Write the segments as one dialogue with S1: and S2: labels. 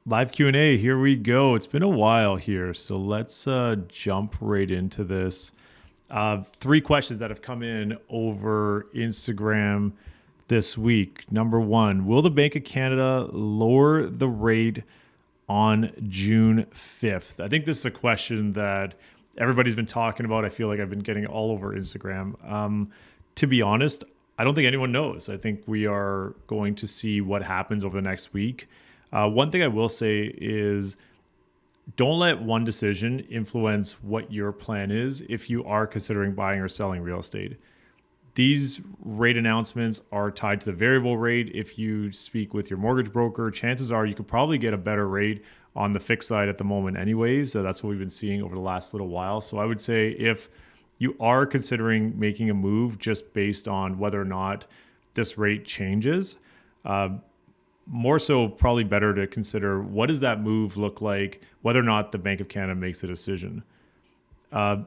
S1: Live Q&A, here we go. It's been a while here, so let's jump right into this. Three questions that have come in over Instagram this week. Number one, will the Bank of Canada lower the rate on June 5th? I think this is a question that everybody's been talking about. I feel like I've been getting it all over Instagram. To be honest, I don't think anyone knows. I think we are going to see what happens over the next week. One thing I will say is don't let one decision influence what your plan is if you are considering buying or selling real estate. These rate announcements are tied to the variable rate. If you speak with your mortgage broker, chances are you could probably get a better rate on the fixed side at the moment anyways. So that's what we've been seeing over the last little while. So I would say if you are considering making a move just based on whether or not this rate changes, more so probably better to consider what does that move look like, whether or not the Bank of Canada makes a decision.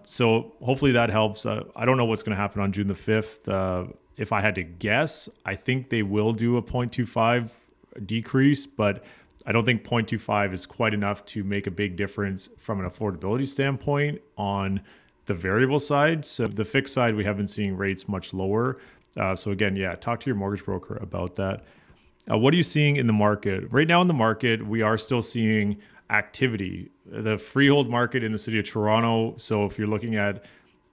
S1: So hopefully that helps. I don't know what's going to happen on June the 5th. If I had to guess, I think they will do a 0.25 decrease, but I don't think 0.25 is quite enough to make a big difference from an affordability standpoint on the variable side. So the fixed side, we have been seeing rates much lower. So again, yeah, talk to your mortgage broker about that. What are you seeing in the market? Right now in the market, we are still seeing activity. The freehold market in the city of Toronto, so if you're looking at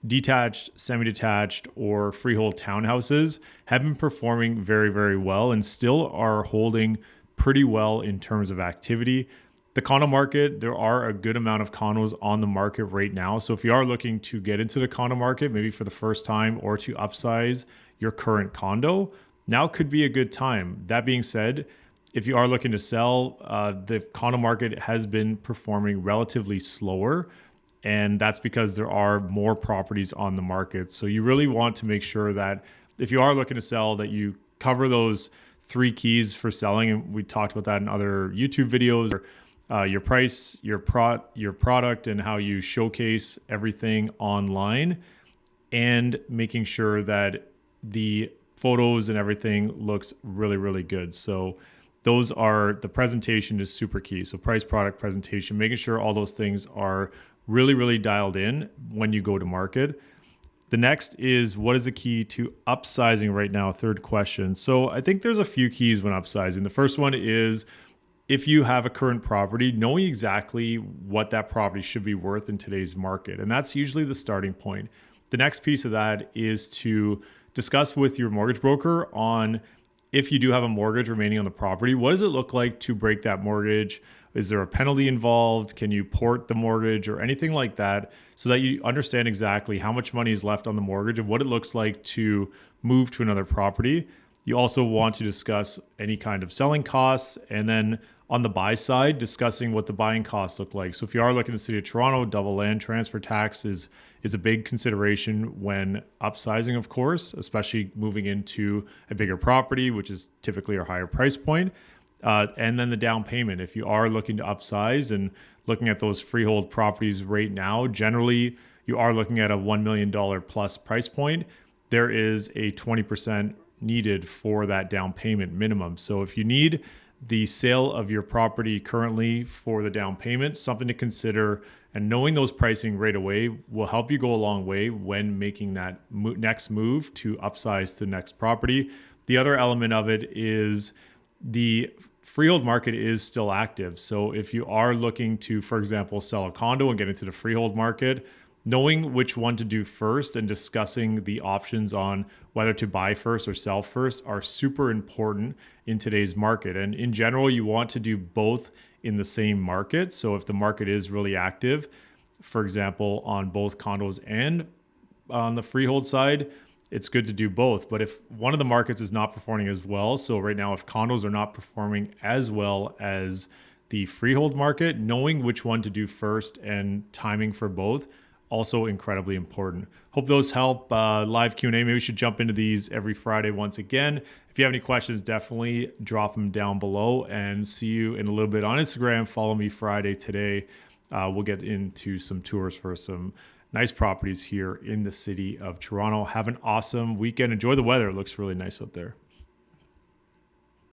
S1: detached, semi-detached, or freehold townhouses, have been performing very, very well and still are holding pretty well in terms of activity. The condo market, there are a good amount of condos on the market right now. So if you are looking to get into the condo market, maybe for the first time, or to upsize your current condo, now could be a good time. That being said, if you are looking to sell, the condo market has been performing relatively slower, and that's because there are more properties on the market. So you really want to make sure that if you are looking to sell, that you cover those three keys for selling. And we talked about that in other YouTube videos. Your price, your product, and how you showcase everything online, and making sure that the photos and everything looks really, really good. So those are, the presentation is super key. So price, product, presentation, making sure all those things are really, really dialed in when you go to market. The next is, what is the key to upsizing right now? Third question. So I think there's a few keys when upsizing. The first one is, if you have a current property, knowing exactly what that property should be worth in today's market. And that's usually the starting point. The next piece of that is to discuss with your mortgage broker on, if you do have a mortgage remaining on the property, what does it look like to break that mortgage? Is there a penalty involved? Can you port the mortgage or anything like that, so that you understand exactly how much money is left on the mortgage and what it looks like to move to another property? You also want to discuss any kind of selling costs, and then on the buy side, discussing what the buying costs look like. So if you are looking at the city of Toronto, double land transfer tax is a big consideration when upsizing, of course, especially moving into a bigger property, which is typically a higher price point. And then the down payment. If you are looking to upsize and looking at those freehold properties right now, generally you are looking at a $1 million plus price point. There is a 20% needed for that down payment minimum. So if you need the sale of your property currently for the down payment, something to consider, and knowing those pricing right away will help you go a long way when making that next move to upsize to the next property. The other element of it is the freehold market is still active. So if you are looking to, for example, sell a condo and get into the freehold market, knowing which one to do first and discussing the options on whether to buy first or sell first are super important in today's market. And in general, you want to do both in the same market. So if the market is really active, for example, on both condos and on the freehold side, it's good to do both. But if one of the markets is not performing as well, so right now, if condos are not performing as well as the freehold market, knowing which one to do first and timing for both, also incredibly important. Hope those help. Live Q&A, maybe we should jump into these every Friday once again. If you have any questions, definitely drop them down below, and see you in a little bit on Instagram. Follow me Friday today. We'll get into some tours for some nice properties here in the city of Toronto. Have an awesome weekend. Enjoy the weather. It looks really nice out there.